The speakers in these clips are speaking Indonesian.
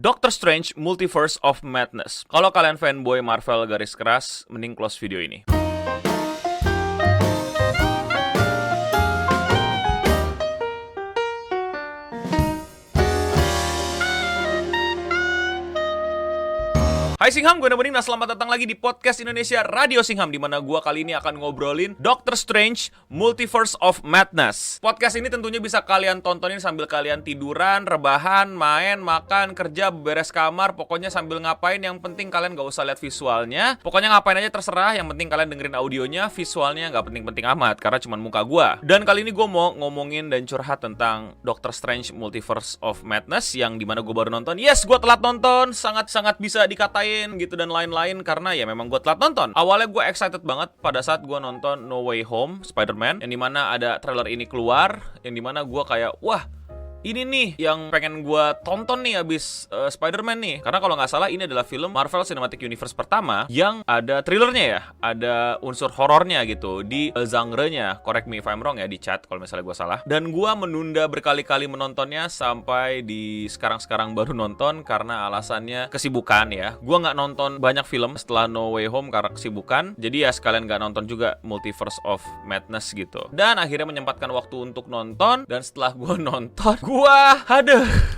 Doctor Strange Multiverse of Madness. Kalau kalian fanboy Marvel garis keras, mending close video ini. Hai Singham, gue Bening. Nah, selamat datang lagi di podcast Indonesia Radio Singham, di mana gue kali ini akan ngobrolin Doctor Strange Multiverse of Madness. Podcast ini tentunya bisa kalian tontonin sambil kalian tiduran, rebahan, main, makan, kerja, beres kamar, pokoknya sambil ngapain. Yang penting kalian gak usah lihat visualnya. Pokoknya ngapain aja terserah, yang penting kalian dengerin audionya, visualnya gak penting-penting amat, karena cuma muka gue. Dan kali ini gue mau ngomongin dan curhat tentang Doctor Strange Multiverse of Madness, yang dimana gue baru nonton. Yes, gue telat nonton, sangat-sangat bisa dikatain gitu dan lain-lain, karena ya memang gue telat nonton. Awalnya gue excited banget pada saat gue nonton No Way Home Spider-Man, yang dimana ada trailer ini keluar, yang dimana gue kayak, wah, ini nih yang pengen gue tonton nih abis Spider-Man nih. Karena kalau nggak salah ini adalah film Marvel Cinematic Universe pertama yang ada thrillernya ya, ada unsur horornya gitu di genre-nya. Correct me if I'm wrong ya di chat kalau misalnya gue salah. Dan gue menunda berkali-kali menontonnya sampai di sekarang-sekarang baru nonton karena alasannya kesibukan ya. Gue nggak nonton banyak film setelah No Way Home karena kesibukan. Jadi ya sekalian nggak nonton juga Multiverse of Madness gitu. Dan akhirnya menyempatkan waktu untuk nonton. Dan setelah gue nonton,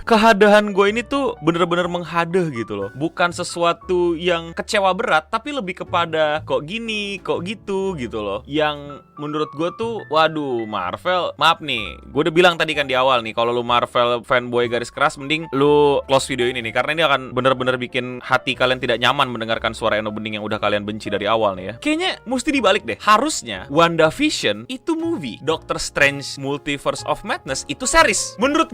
kehadahan gue ini tuh bener-bener menghadeh gitu loh. Bukan sesuatu yang kecewa berat, tapi lebih kepada kok gini, kok gitu loh. Yang menurut gue tuh, waduh, Marvel, maaf nih, gue udah bilang tadi kan di awal nih, kalau lu Marvel fanboy garis keras, mending lu close video ini nih, karena ini akan bener-bener bikin hati kalian tidak nyaman mendengarkan suara Eno Bening yang udah kalian benci dari awal nih ya. Kayaknya mesti dibalik deh. Harusnya WandaVision itu movie, Doctor Strange Multiverse of Madness itu series. Menurut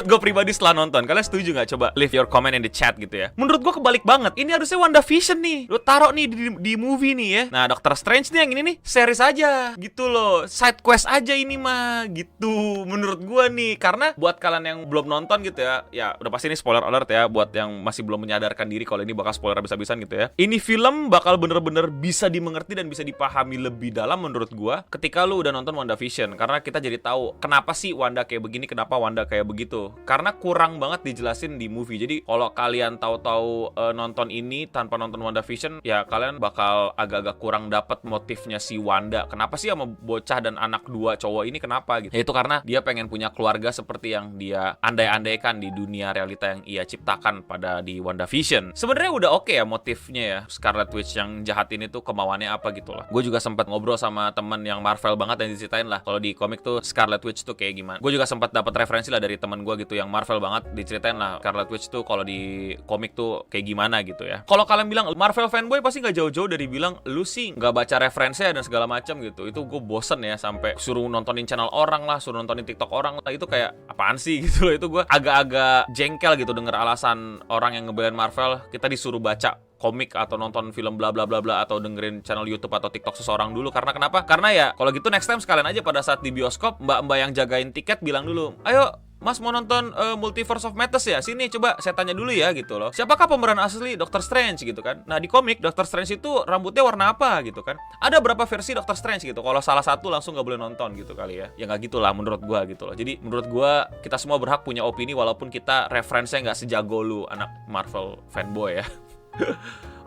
gue pribadi setelah nonton, kalian setuju nggak? Coba leave your comment in the chat gitu ya. Menurut gue kebalik banget. Ini harusnya WandaVision nih, lu taruh nih di movie nih ya. Nah, Doctor Strange nih yang ini nih series aja gitu loh, side quest aja ini mah gitu. Menurut gue nih, karena buat kalian yang belum nonton gitu ya, ya udah pasti ini spoiler alert ya buat yang masih belum menyadarkan diri kalau ini bakal spoiler habis-habisan gitu ya. Ini film bakal bener-bener bisa dimengerti dan bisa dipahami lebih dalam menurut gue ketika lu udah nonton WandaVision, karena kita jadi tahu kenapa sih Wanda kayak begini, kenapa Wanda kayak begitu, karena kurang banget dijelasin di movie. Jadi kalau kalian tahu-tahu nonton ini tanpa nonton WandaVision, ya kalian bakal agak-agak kurang dapat motifnya si Wanda. Kenapa sih sama bocah dan anak dua cowok ini kenapa gitu? Ya itu karena dia pengen punya keluarga seperti yang dia andai-andaikan di dunia realita yang ia ciptakan pada di WandaVision. Sebenarnya udah oke ya motifnya ya, Scarlet Witch yang jahat ini tuh kemauannya apa gitu lah. Gue juga sempat ngobrol sama teman yang Marvel banget dan diceritain lah kalau di komik tuh Scarlet Witch tuh kayak gimana. Gue juga sempat dapat referensi lah dari teman gue gitu yang Marvel banget, diceritain lah Scarlet Witch tuh kalau di komik tuh kayak gimana gitu ya. Kalau kalian bilang Marvel fanboy pasti nggak jauh-jauh dari bilang lu sih nggak baca referensinya dan segala macam gitu. Itu gue bosen ya, sampai suruh nontonin channel orang lah, suruh nontonin TikTok orang lah, itu kayak apaan sih gitu loh. Itu gue agak-agak jengkel gitu denger alasan orang yang ngebelain Marvel, kita disuruh baca komik atau nonton film bla bla bla bla atau dengerin channel YouTube atau TikTok seseorang dulu. Karena kenapa? Karena ya kalau gitu next time sekalian aja pada saat di bioskop mbak-mbak yang jagain tiket bilang dulu, ayo Mas mau nonton Multiverse of Madness ya? Sini coba saya tanya dulu ya gitu loh. Siapakah pemeran asli Doctor Strange gitu kan? Nah di komik Doctor Strange itu rambutnya warna apa gitu kan? Ada berapa versi Doctor Strange gitu? Kalau salah satu langsung nggak boleh nonton gitu kali ya? Ya nggak gitulah menurut gua gitu loh. Jadi menurut gua kita semua berhak punya opini walaupun kita referensinya nggak sejago lu anak Marvel fanboy ya.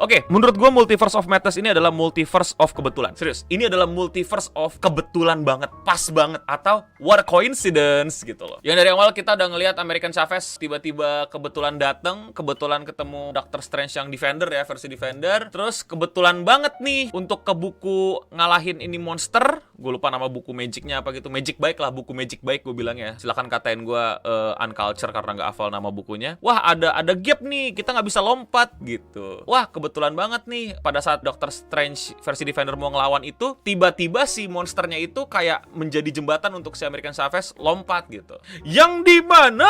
Oke, menurut gue Multiverse of Madness ini adalah multiverse of kebetulan. Serius, ini adalah multiverse of kebetulan banget, pas banget, atau what a coincidence gitu loh. Yang dari awal kita udah ngelihat American Chavez tiba-tiba kebetulan dateng, kebetulan ketemu Doctor Strange yang Defender ya, versi Defender. Terus kebetulan banget nih untuk ke buku ngalahin ini monster. Gue lupa nama buku magicnya apa gitu. Magic Bike lah, buku Magic Bike gue bilang ya. Silakan katain gue unculture karena nggak hafal nama bukunya. Wah, ada gap nih, kita nggak bisa lompat gitu. Wah, kebetulan banget nih pada saat Doctor Strange versi Defender mau ngelawan itu, tiba-tiba si monsternya itu kayak menjadi jembatan untuk si American Chavez lompat gitu. Yang dimana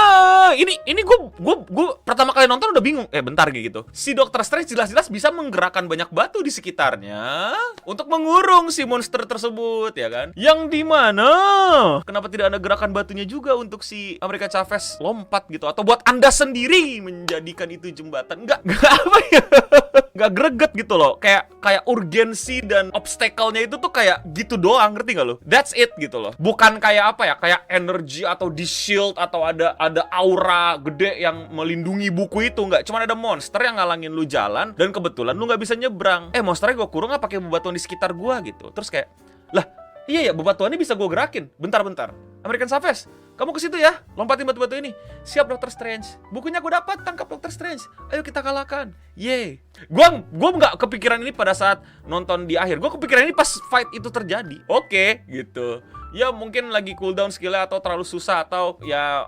ini gue pertama kali nonton udah bingung. Bentar gitu. Si Doctor Strange jelas-jelas bisa menggerakkan banyak batu di sekitarnya untuk mengurung si monster tersebut ya kan. Yang dimana kenapa tidak ada gerakan batunya juga untuk si American Chavez lompat gitu, atau buat Anda sendiri menjadikan itu jembatan? Enggak apa Nggak greget gitu loh. Kayak urgensi dan obstacle-nya itu tuh kayak gitu doang, ngerti nggak lo? That's it gitu loh. Bukan kayak apa ya, kayak energi atau di shield atau ada aura gede yang melindungi buku itu, nggak. Cuman ada monster yang ngalangin lu jalan dan kebetulan lu nggak bisa nyebrang. Monsternya gue kurung nggak pakai bebatuan di sekitar gua gitu. Terus kayak, lah iya ya, bebatuannya bisa gue gerakin. Bentar. American Savage, kamu ke situ ya, lompatin batu-batu ini. Siap, Dr. Strange. Bukunya gue dapat, tangkap Dr. Strange. Ayo kita kalahkan. Yeay. Gua nggak kepikiran ini pada saat nonton di akhir. Gue kepikiran ini pas fight itu terjadi. Oke, gitu. Ya mungkin lagi cooldown skillnya atau terlalu susah atau ya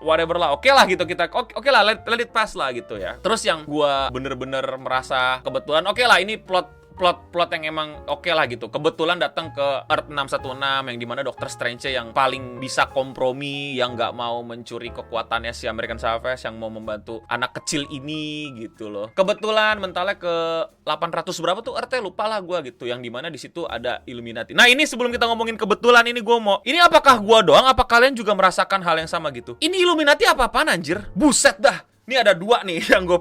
whatever lah. Oke lah gitu, kita oke lah, let it pass lah gitu ya. Terus yang gue bener-bener merasa kebetulan, oke lah, ini plot yang emang oke lah gitu. Kebetulan datang ke Earth 616 yang dimana Dr. Strange yang paling bisa kompromi, yang nggak mau mencuri kekuatannya si American Savage, yang mau membantu anak kecil ini gitu loh. Kebetulan mentalnya ke 800 berapa tuh Earth-nya, lupa lah gue gitu. Yang dimana di situ ada Illuminati. Nah ini sebelum kita ngomongin kebetulan ini, gue mau, ini apakah gue doang, apa kalian juga merasakan hal yang sama gitu? Ini Illuminati apa-apaan anjir? Buset dah. Ini ada dua nih yang gue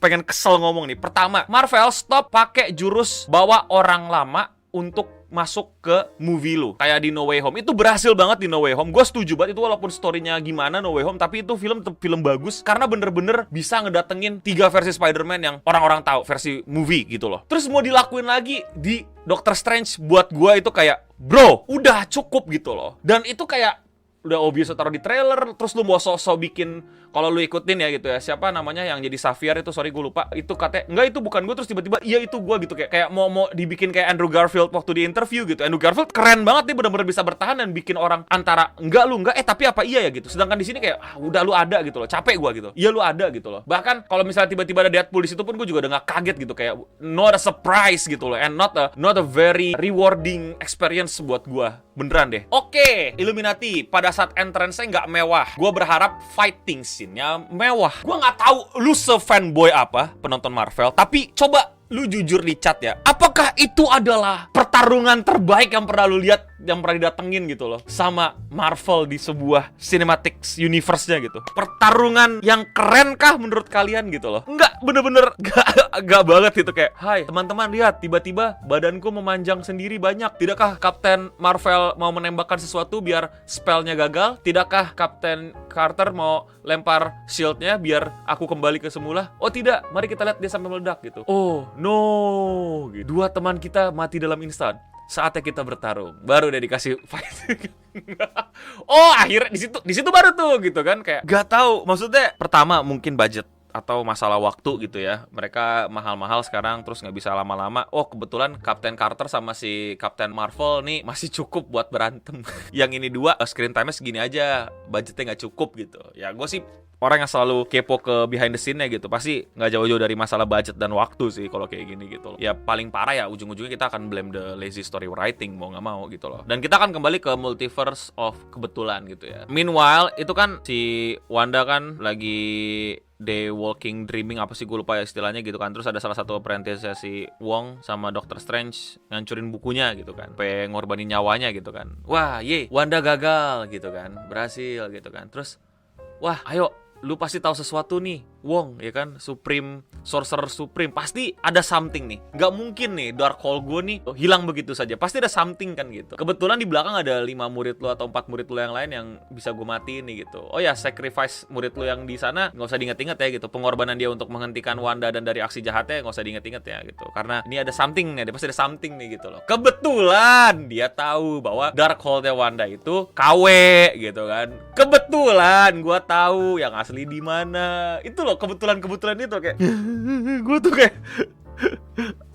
pengen kesel ngomong nih. Pertama, Marvel stop pakai jurus bawa orang lama untuk masuk ke movie lu. Kayak di No Way Home. Itu berhasil banget di No Way Home. Gue setuju banget itu, walaupun story-nya gimana No Way Home, tapi itu film bagus karena bener-bener bisa ngedatengin 3 versi Spider-Man yang orang-orang tahu, versi movie gitu loh. Terus mau dilakuin lagi di Doctor Strange, buat gue itu kayak, bro, udah cukup gitu loh. Dan itu kayak udah obvious taruh di trailer, terus lu mau sok-sok bikin, kalau lu ikutin ya gitu ya, siapa namanya yang jadi Xavier itu, sorry gue lupa, itu katanya enggak itu bukan gue, terus tiba-tiba iya itu gue gitu, kayak mau dibikin kayak Andrew Garfield waktu di interview gitu. Andrew Garfield keren banget, dia benar-benar bisa bertahan dan bikin orang antara enggak tapi apa iya ya gitu. Sedangkan di sini kayak udah lu ada gitu loh, capek gue gitu. Iya lu ada gitu loh. Bahkan kalau misalnya tiba-tiba ada Deadpool di situ pun gue juga udah nggak kaget gitu, kayak not a surprise gitu loh, and not a very rewarding experience buat gue. Beneran deh. Oke, Illuminati pada saat entrance-nya nggak mewah. Gue berharap fighting scene-nya mewah. Gue nggak tahu lu se-fanboy apa penonton Marvel, tapi coba lu jujur di chat ya. Apakah itu adalah pertarungan terbaik yang pernah lu lihat, yang pernah didatengin gitu loh sama Marvel di sebuah cinematic universe-nya gitu? Pertarungan yang keren kah menurut kalian gitu loh? Enggak, bener-bener gak banget gitu. Kayak, hai teman-teman, lihat tiba-tiba badanku memanjang sendiri banyak. Tidakkah Captain Marvel mau menembakkan sesuatu biar spellnya gagal? Tidakkah Captain Carter mau lempar shieldnya biar aku kembali ke semula? Oh tidak, mari kita lihat dia sampai meledak gitu. Oh no, gitu. Dua teman kita mati dalam instan. Saatnya kita bertarung. Baru udah dikasih fight. Oh, akhirnya di situ baru tuh gitu kan, kayak gak tahu. Maksudnya pertama mungkin budget atau masalah waktu gitu ya. Mereka mahal-mahal sekarang, terus nggak bisa lama-lama. Oh, kebetulan Captain Carter sama si Captain Marvel nih masih cukup buat berantem. Yang ini dua screen time-nya segini aja, budgetnya nggak cukup gitu. Ya gue sih orang yang selalu kepo ke behind the scene-nya gitu, pasti nggak jauh-jauh dari masalah budget dan waktu sih kalau kayak gini gitu loh. Ya paling parah ya ujung-ujungnya kita akan blame the lazy story writing, mau nggak mau gitu loh. Dan kita akan kembali ke multiverse of kebetulan gitu ya. Meanwhile itu kan si Wanda kan lagi day walking dreaming, apa sih gue lupa ya istilahnya gitu kan. Terus ada salah satu apprentice si Wong sama Doctor Strange ngancurin bukunya gitu kan, sampai ngorbanin nyawanya gitu kan. Wah ye, Wanda gagal gitu kan, berhasil gitu kan. Terus wah ayo, lu pasti tahu sesuatu nih, Wong, ya kan? Supreme, Sorcerer Supreme. Pasti ada something nih. Nggak mungkin nih Darkhold gue nih hilang begitu saja. Pasti ada something kan gitu. Kebetulan di belakang ada 5 murid lu atau 4 murid lu yang lain yang bisa gue matiin nih gitu. Oh ya, sacrifice murid lu yang di sana nggak usah diinget-inget ya gitu. Pengorbanan dia untuk menghentikan Wanda dan dari aksi jahatnya nggak usah diinget-inget ya gitu. Karena ini ada something nih, pasti ada something nih gitu loh. Kebetulan dia tahu bahwa Darkhold-nya Wanda itu KW gitu kan. Kebetulan gue tahu yang asli di mana. Itu loh kebetulan itu kayak gue tuh kayak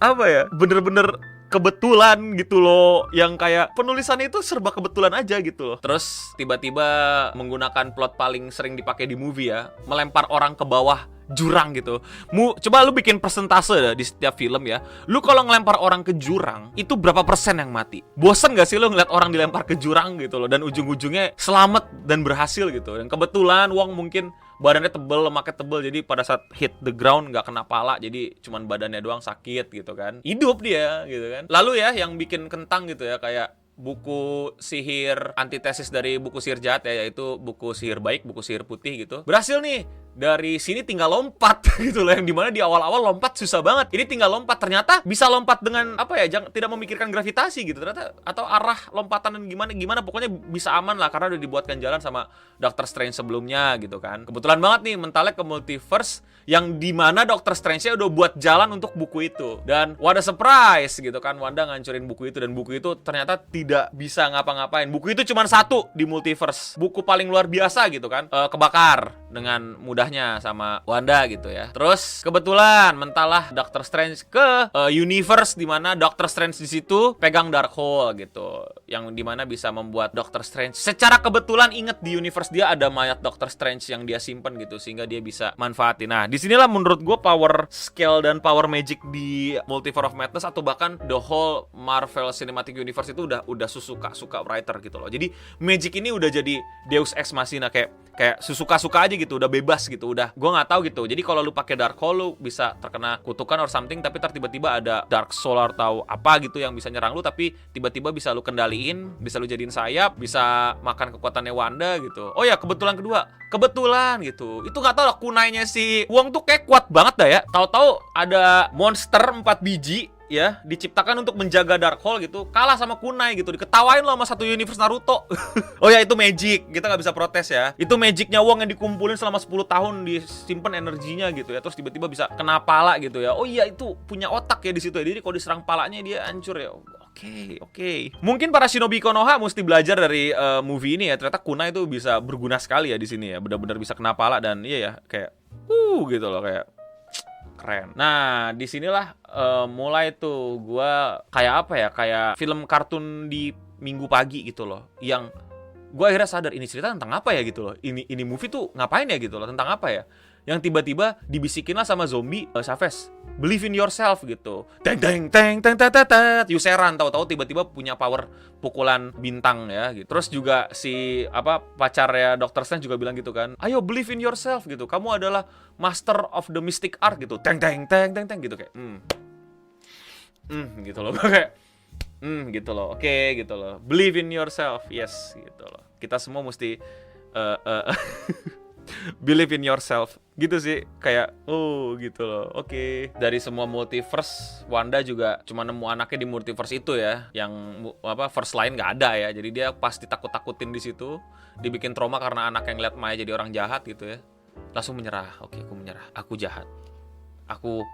apa ya, bener-bener kebetulan gitu loh, yang kayak penulisannya itu serba kebetulan aja gitu loh. Terus tiba-tiba menggunakan plot paling sering dipakai di movie ya, melempar orang ke bawah jurang gitu. Coba lu bikin persentase dah di setiap film ya. Lu kalau ngelempar orang ke jurang, itu berapa persen yang mati? Bosen gak sih lu ngeliat orang dilempar ke jurang gitu loh, dan ujung-ujungnya selamat dan berhasil gitu. Dan kebetulan Wong mungkin badannya tebel, lemaknya tebel, jadi pada saat hit the ground nggak kena pala, jadi cuman badannya doang sakit gitu kan. Hidup dia gitu kan. Lalu ya yang bikin kentang gitu ya, kayak buku sihir antitesis dari buku sihir jahat ya, yaitu buku sihir baik, buku sihir putih gitu. Berhasil nih dari sini tinggal lompat gitu loh, yang dimana di awal-awal lompat susah banget. Ini tinggal lompat, ternyata bisa lompat dengan apa ya, tidak memikirkan gravitasi gitu ternyata, atau arah lompatan dan gimana pokoknya bisa aman lah karena udah dibuatkan jalan sama Doctor Strange sebelumnya gitu kan. Kebetulan banget nih mentalnya ke multiverse yang dimana Doctor Strange-nya udah buat jalan untuk buku itu. Dan what a surprise gitu kan, Wanda ngancurin buku itu, dan buku itu ternyata tidak bisa ngapa-ngapain. Buku itu cuma satu di multiverse, buku paling luar biasa gitu kan, kebakar dengan mudahnya sama Wanda gitu ya. Terus kebetulan mentalah Doctor Strange ke universe dimana Doctor Strange di situ pegang Darkhold gitu, yang dimana bisa membuat Doctor Strange secara kebetulan inget di universe dia ada mayat Doctor Strange yang dia simpen gitu, sehingga dia bisa manfaatin. Nah, disinilah menurut gue power scale dan power magic di Multiverse of Madness atau bahkan the whole Marvel Cinematic Universe itu udah suka writer gitu loh. Jadi magic ini udah jadi Deus Ex Machina, kayak suka aja gitu, udah bebas gitu, udah gue nggak tahu gitu. Jadi kalau lu pakai Darkhold lu bisa terkena kutukan or something, tapi tiba-tiba ada Dark Soul atau apa gitu yang bisa nyerang lu, tapi tiba-tiba bisa lu kendaliin, bisa lu jadiin sayap, bisa makan kekuatannya Wanda gitu. Oh ya, kebetulan gitu. Itu nggak tahu lah, kunainya si Wong tuh kayak kuat banget dah ya. Tahu-tahu ada monster 4 biji ya, diciptakan untuk menjaga Darkhold gitu, kalah sama kunai gitu, diketawain lo sama satu universe Naruto. Oh ya, itu magic, kita nggak bisa protes ya. Itu magicnya Wong yang dikumpulin selama 10 tahun, disimpan energinya gitu ya, terus tiba-tiba bisa kena pala gitu ya. Oh iya, itu punya otak ya di situ ya. Jadi kalau diserang palanya dia hancur ya. Oke. Mungkin para Shinobi Konoha mesti belajar dari movie ini ya. Ternyata kunai itu bisa berguna sekali ya di sini ya. Benar-benar bisa kena pala, dan iya ya, kayak gitu loh, kayak keren. Nah, disinilah mulai tuh gue kayak apa ya, kayak film kartun di Minggu pagi gitu loh, yang gue akhirnya sadar ini cerita tentang apa ya gitu loh. Ini movie tuh ngapain ya gitu loh, tentang apa ya. Yang tiba-tiba dibisikin lah sama zombie, Chavez, believe in yourself gitu. Teng. Yuseran tahu-tahu tiba-tiba punya power pukulan bintang ya gitu. Terus juga si pacarnya Dr. Strange juga bilang gitu kan, ayo believe in yourself gitu, kamu adalah master of the mystic art gitu. Teng gitu, kayak gitu loh. Kayak gitu loh. Oke, gitu loh. Believe in yourself. Yes, gitu loh. Kita semua mesti believe in yourself gitu sih, kayak gitu loh. Oke. Dari semua multiverse, Wanda juga cuma nemu anaknya di multiverse itu ya, yang first line nggak ada ya. Jadi dia pasti takut-takutin di situ, dibikin trauma karena anak yang lihat Maya jadi orang jahat gitu ya. Langsung menyerah. Oke, aku menyerah. Aku jahat. Aku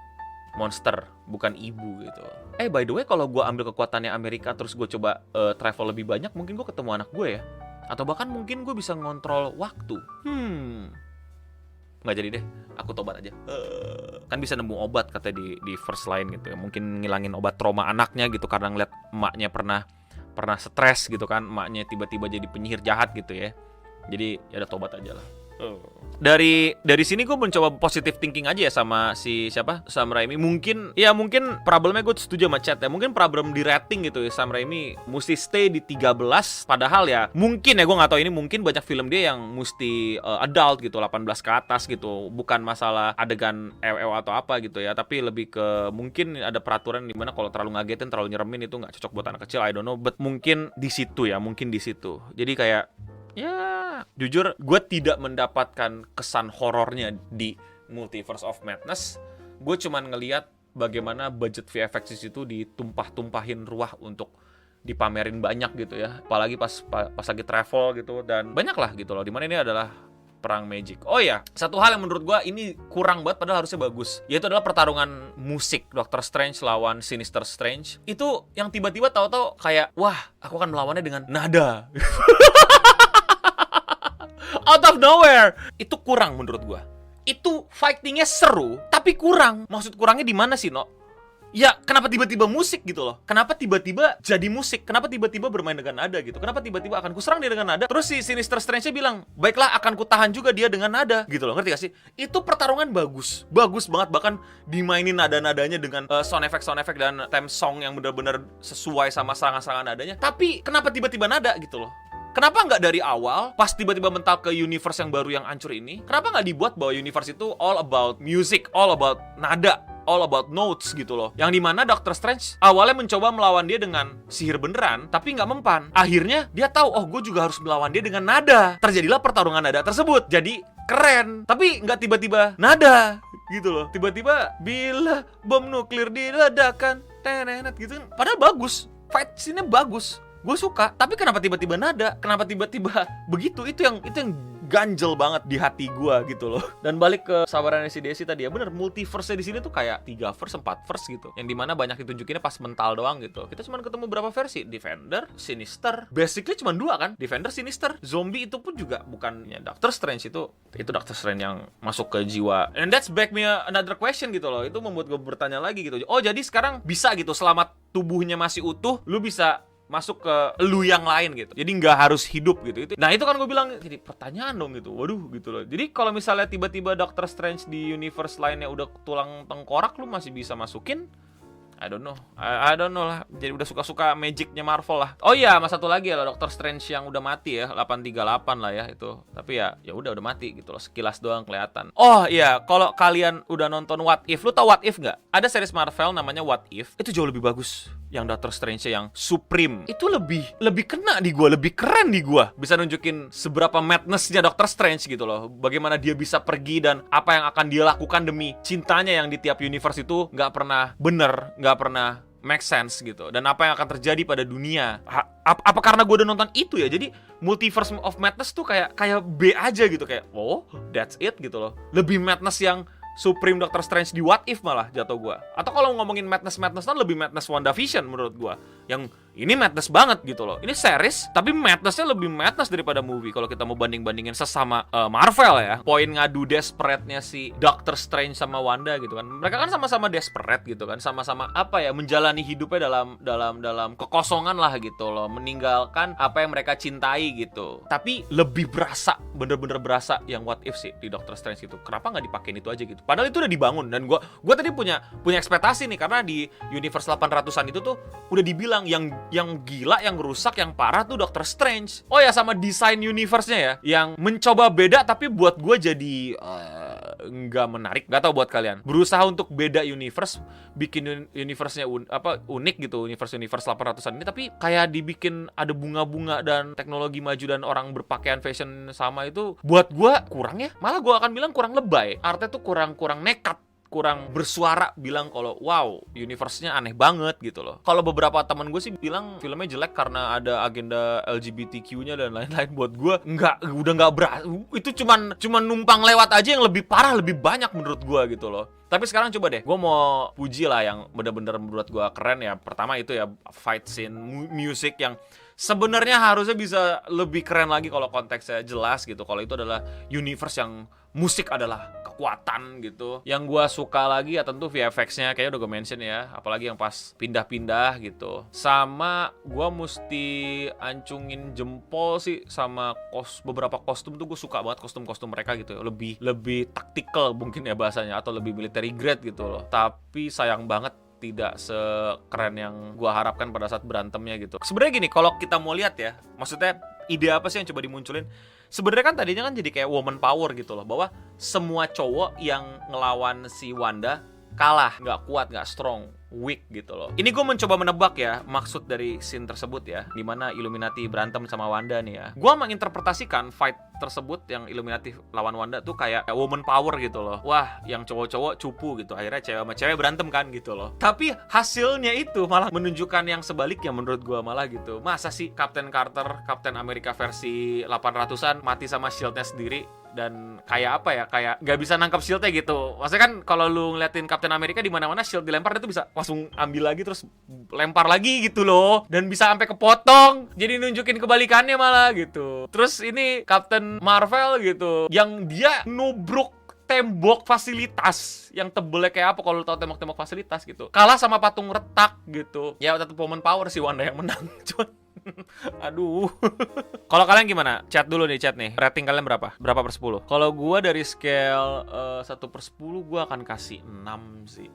monster, bukan ibu gitu. By the way, kalau gue ambil kekuatannya Amerika terus gue coba travel lebih banyak, mungkin gue ketemu anak gue ya. Atau bahkan mungkin gue bisa ngontrol waktu. Nggak jadi deh, aku tobat aja. Kan bisa nemu obat katanya di first line gitu ya. Mungkin ngilangin obat trauma anaknya gitu, karena ngeliat emaknya pernah stres gitu kan. Emaknya tiba-tiba jadi penyihir jahat gitu ya. Jadi ya udah tobat aja lah. Dari sini gue mencoba positive thinking aja ya sama Sam Raimi. Mungkin problemnya gue setuju sama chat ya. Mungkin problem di rating gitu ya, Sam Raimi mesti stay di 13. Padahal ya mungkin ya, gue gak tahu, ini mungkin banyak film dia yang mesti adult gitu, 18 ke atas gitu. Bukan masalah adegan atau apa gitu ya, tapi lebih ke mungkin ada peraturan dimana kalau terlalu ngagetin, terlalu nyeremin itu gak cocok buat anak kecil. I don't know, but mungkin di situ ya, jadi kayak ya, jujur gue tidak mendapatkan kesan horornya di Multiverse of Madness. Gue cuman ngelihat bagaimana budget VFX itu ditumpah-tumpahin ruah untuk dipamerin banyak gitu ya. Apalagi pas lagi travel gitu, dan banyak lah gitu loh, dimana ini adalah perang magic. Oh ya, satu hal yang menurut gue ini kurang banget padahal harusnya bagus, yaitu adalah pertarungan musik Doctor Strange lawan Sinister Strange. Itu yang tiba-tiba tahu-tahu kayak, wah, aku akan melawannya dengan nada. Out of nowhere. Itu kurang menurut gua. Itu fightingnya seru, tapi kurang. Maksud kurangnya di mana sih, No? Ya, kenapa tiba-tiba musik gitu loh? Kenapa tiba-tiba jadi musik? Kenapa tiba-tiba bermain dengan nada gitu? Kenapa tiba-tiba akan kuserang dia dengan nada? Terus si Sinister Strange-nya bilang, baiklah, akan kutahan juga dia dengan nada gitu loh. Ngerti gak sih? Itu pertarungan bagus banget. Bahkan dimainin nada-nadanya dengan sound effect dan theme song yang benar-benar sesuai sama serangan-serangan nadanya. Tapi kenapa tiba-tiba nada gitu loh? Kenapa nggak dari awal, pas tiba-tiba mental ke universe yang baru yang hancur ini, kenapa nggak dibuat bahwa universe itu all about music, all about nada, all about notes gitu loh. Yang dimana Doctor Strange awalnya mencoba melawan dia dengan sihir beneran, tapi nggak mempan. Akhirnya dia tahu, oh gue juga harus melawan dia dengan nada. Terjadilah pertarungan nada tersebut. Jadi keren, tapi nggak tiba-tiba nada gitu loh. Tiba-tiba bila bom nuklir diledakkan, tenenet gitu kan. Padahal bagus, fight scene-nya bagus, gue suka. Tapi kenapa tiba-tiba nada? Kenapa tiba-tiba begitu? Itu yang ganjel banget di hati gua gitu loh. Dan balik ke sabarannya si Desi tadi ya, bener, multiverse-nya di sini tuh kayak 3 verse, 4 verse gitu. Yang dimana banyak ditunjukinnya pas mental doang gitu. Kita cuma ketemu berapa versi? Defender, Sinister. Basically cuma 2 kan? Defender, Sinister. Zombie itu pun juga bukannya Doctor Strange, itu Doctor Strange yang masuk ke jiwa. And that's back me another question gitu loh. Itu membuat gue bertanya lagi gitu. Oh, jadi sekarang bisa gitu, selama tubuhnya masih utuh, lu bisa masuk ke lu yang lain gitu. Jadi nggak harus hidup gitu. Nah itu kan gue bilang, jadi pertanyaan dong gitu. Waduh gitu loh. Jadi kalau misalnya tiba-tiba Doctor Strange di universe lainnya udah tulang tengkorak, lu masih bisa masukin? I don't know. I don't know lah. Jadi udah suka-suka magicnya Marvel lah. Oh iya, mas satu lagi ya, Doctor Strange yang udah mati ya, 838 lah ya itu. Tapi ya udah mati gitu loh. Sekilas doang kelihatan. Oh iya, kalau kalian udah nonton What If, lu tau What If nggak? Ada series Marvel namanya What If. Itu jauh lebih bagus. Yang Doctor Strange yang Supreme itu lebih kena di gua, lebih keren di gua. Bisa nunjukin seberapa madness-nya Doctor Strange gitu loh. Bagaimana dia bisa pergi dan apa yang akan dia lakukan demi cintanya yang di tiap universe itu nggak pernah bener, nggak pernah make sense gitu. Dan apa yang akan terjadi pada dunia. Apa karena gue udah nonton itu ya? Jadi Multiverse of Madness tuh kayak B aja gitu, kayak oh that's it gitu loh. Lebih madness yang Supreme Doctor Strange di What If malah jatuh gua. Atau kalau ngomongin madness kan lebih madness WandaVision menurut gua. Yang ini madness banget gitu loh. Ini series tapi madnessnya lebih madness daripada movie kalau kita mau bandingin sesama Marvel ya. Poin ngadu desperate-nya si Doctor Strange sama Wanda gitu kan. Mereka kan sama-sama desperate gitu kan. Sama-sama apa ya, menjalani hidupnya dalam kekosongan lah gitu loh. Meninggalkan apa yang mereka cintai gitu. Tapi lebih berasa, bener-bener berasa yang What If sih di Doctor Strange gitu. Kenapa nggak dipakein itu aja gitu? Padahal itu udah dibangun. Dan gue tadi punya ekspektasi nih, karena di universe 800-an itu tuh udah dibilang yang gila, yang rusak, yang parah tuh Doctor Strange. Oh ya, sama desain universe-nya ya, yang mencoba beda tapi buat gue jadi nggak menarik. Nggak tahu buat kalian. Berusaha untuk beda universe, bikin universe-nya unik gitu, universe 800-an ini, tapi kayak dibikin ada bunga-bunga dan teknologi maju dan orang berpakaian fashion sama, itu buat gue kurang ya. Malah gue akan bilang kurang lebay. Artnya tuh kurang nekat, kurang bersuara bilang kalau wow, universe-nya aneh banget gitu loh. Kalau beberapa teman gue sih bilang filmnya jelek karena ada agenda LGBTQ-nya dan lain-lain. Buat gue udah nggak berasa. Itu cuman numpang lewat aja yang lebih parah, lebih banyak menurut gue gitu loh. Tapi sekarang coba deh, gue mau puji lah yang bener-bener menurut gue keren ya. Pertama itu ya fight scene, music yang sebenarnya harusnya bisa lebih keren lagi kalau konteksnya jelas gitu. Kalau itu adalah universe yang musik adalah kekuatan gitu. Yang gue suka lagi ya tentu VFX-nya, kayaknya udah gue mention ya. Apalagi yang pas pindah-pindah gitu. Sama gue mesti ancungin jempol sih sama beberapa kostum tuh. Gue suka banget kostum-kostum mereka gitu. Lebih taktikal mungkin ya bahasanya, atau lebih military grade gitu loh. Tapi sayang banget tidak sekeren yang gue harapkan pada saat berantemnya gitu. Sebenarnya gini, kalau kita mau lihat ya, maksudnya ide apa sih yang coba dimunculin? Sebenarnya kan tadinya kan jadi kayak woman power gitu loh, bahwa semua cowok yang ngelawan si Wanda kalah, nggak kuat, nggak strong, weak gitu loh. Ini gue mencoba menebak ya maksud dari scene tersebut ya, dimana Illuminati berantem sama Wanda nih ya. Gue menginterpretasikan fight tersebut yang Illuminati lawan Wanda tuh kayak woman power gitu loh. Wah, yang cowok-cowok cupu gitu, akhirnya cewek sama cewek berantem kan gitu loh. Tapi hasilnya itu malah menunjukkan yang sebaliknya menurut gue malah gitu. Masa sih Captain Carter, Captain America versi 800-an mati sama shieldnya sendiri? Dan kayak apa ya, kayak nggak bisa nangkap shieldnya gitu. Maksudnya kan kalau lu ngeliatin Captain America di mana-mana shield dilempar, dia tuh bisa langsung ambil lagi terus lempar lagi gitu loh, dan bisa sampai kepotong. Jadi nunjukin kebalikannya malah gitu. Terus ini Captain Marvel gitu, yang dia nubruk tembok fasilitas yang tebelnya kayak apa kalau lu tahu tembok-tembok fasilitas gitu. Kalah sama patung retak gitu. Ya tetap woman power sih, Wanda yang menang. Aduh. Kalau kalian gimana? Chat dulu nih, chat nih. Rating kalian berapa? Berapa per 10? Kalau gue dari scale 1 per 10 gue akan kasih 6 sih.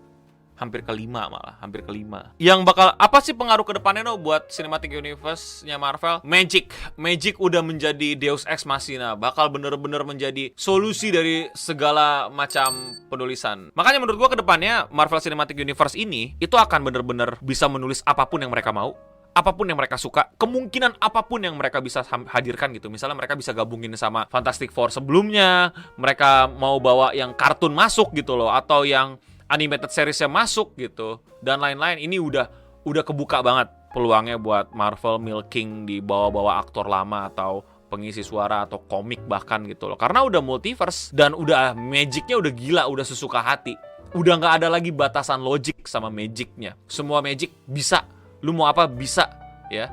Hampir ke 5 malah, hampir ke 5. Yang bakal apa sih pengaruh ke depannya no buat Cinematic Universe-nya Marvel? Magic udah menjadi Deus Ex Machina, bakal bener-bener menjadi solusi dari segala macam penulisan. Makanya menurut gua ke depannya Marvel Cinematic Universe ini itu akan bener-bener bisa menulis apapun yang mereka mau, apapun yang mereka suka, kemungkinan apapun yang mereka bisa hadirkan gitu. Misalnya mereka bisa gabungin sama Fantastic Four sebelumnya, mereka mau bawa yang kartun masuk gitu loh, atau yang animated seriesnya masuk gitu, dan lain-lain. Ini udah kebuka banget peluangnya buat Marvel milking di bawah-bawah aktor lama atau pengisi suara atau komik bahkan gitu loh. Karena udah multiverse dan udah magicnya udah gila, udah sesuka hati. Udah nggak ada lagi batasan logik sama magicnya. Semua magic bisa. Lu mau apa bisa, ya.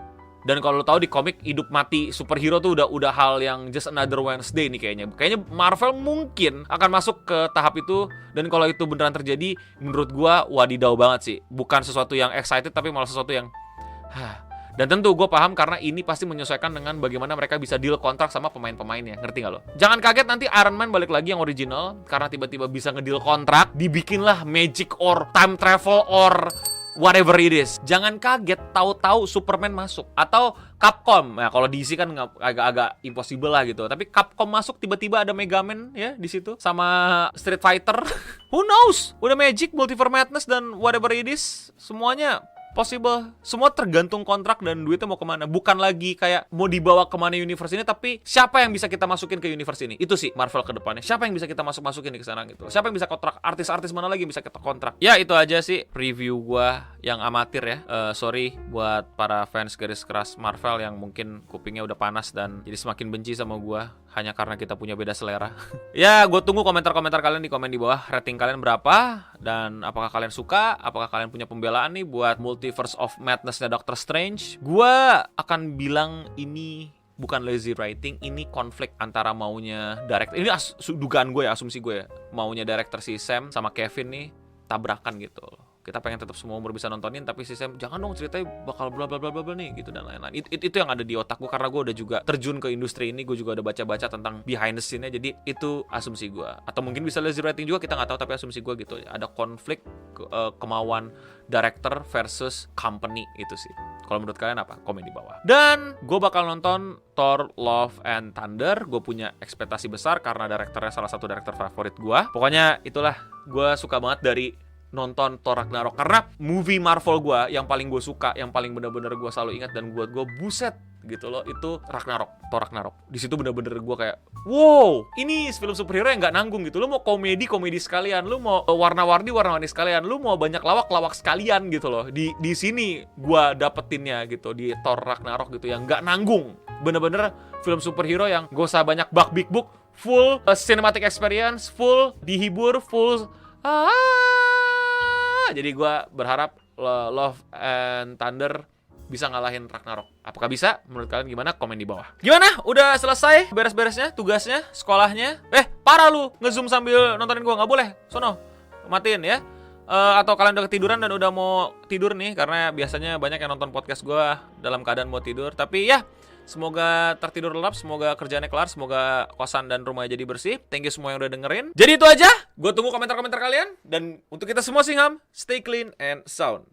Dan kalau lu tahu di komik hidup mati superhero tuh udah hal yang just another Wednesday nih kayaknya. Kayaknya Marvel mungkin akan masuk ke tahap itu, dan kalau itu beneran terjadi, menurut gua wadidaw banget sih. Bukan sesuatu yang excited tapi malah sesuatu yang dan tentu gue paham karena ini pasti menyesuaikan dengan bagaimana mereka bisa deal kontrak sama pemain-pemainnya. Ngerti gak lo? Jangan kaget nanti Iron Man balik lagi yang original karena tiba-tiba bisa ngedeal kontrak, dibikinlah magic or time travel or whatever it is. Jangan kaget tahu-tahu Superman masuk atau Capcom. Nah, kalau DC kan agak-agak impossible lah gitu. Tapi Capcom masuk tiba-tiba ada Mega Man ya di situ sama Street Fighter. Who knows? Udah Magic, Multiverse Madness dan whatever it is, semuanya possible. Semua tergantung kontrak dan duitnya mau kemana. Bukan lagi kayak mau dibawa kemana universe ini, tapi siapa yang bisa kita masukin ke universe ini. Itu sih Marvel ke depannya. Siapa yang bisa kita masukin ke sana gitu. Siapa yang bisa kontrak, artis-artis mana lagi yang bisa kita kontrak. Ya itu aja sih review gua yang amatir ya. Sorry buat para fans garis keras Marvel yang mungkin kupingnya udah panas dan jadi semakin benci sama gua hanya karena kita punya beda selera. Ya, gue tunggu komentar-komentar kalian di komen di bawah. Rating kalian berapa? Dan apakah kalian suka? Apakah kalian punya pembelaan nih buat Multiverse of Madness-nya Doctor Strange? Gue akan bilang ini bukan lazy writing, ini konflik antara maunya director. Ini dugaan gue ya, asumsi gue ya. Maunya director si Sam sama Kevin nih tabrakan gitu. Kita pengen tetap semua umur bisa nontonin, tapi si Sam jangan dong ceritanya bakal bla bla bla bla nih gitu dan lain-lain. Itu yang ada di otak gue karena gue udah juga terjun ke industri ini, gue juga udah baca-baca tentang behind the scene-nya. Jadi itu asumsi gue. Atau mungkin bisa lazy writing juga, kita nggak tahu, tapi asumsi gue gitu. Ada konflik kemauan director versus company itu sih. Kalau menurut kalian apa? Komen di bawah. Dan gue bakal nonton Thor Love and Thunder. Gue punya ekspektasi besar karena direkturnya salah satu direktur favorit gue. Pokoknya itulah, gue suka banget dari nonton Thor Ragnarok karena movie Marvel gue yang paling gue suka, yang paling bener-bener gue selalu ingat dan buat gue buset gitu loh, itu Thor Ragnarok. Di situ bener-bener gue kayak wow, ini film superhero yang nggak nanggung gitu. Lu mau komedi sekalian, lu mau warna-warni sekalian, lu mau banyak lawak sekalian gitu loh. Di sini gue dapetinnya gitu di Thor Ragnarok gitu, yang nggak nanggung. Bener-bener film superhero yang gak usah banyak big book, full cinematic experience, full dihibur, full jadi gue berharap Love and Thunder bisa ngalahin Ragnarok. Apakah bisa? Menurut kalian gimana? Komen di bawah. Gimana? Udah selesai beres-beresnya, tugasnya, sekolahnya? Parah lu, ngezoom sambil nontonin gue. Nggak boleh. Sono, matiin ya. Atau kalian udah ketiduran dan udah mau tidur nih, karena biasanya banyak yang nonton podcast gue dalam keadaan mau tidur. Tapi ya, semoga tertidur lelap, semoga kerjaannya kelar, semoga kosan dan rumahnya jadi bersih. Thank you semua yang udah dengerin. Jadi itu aja, gue tunggu komentar-komentar kalian. Dan untuk kita semua sih, stay clean and sound.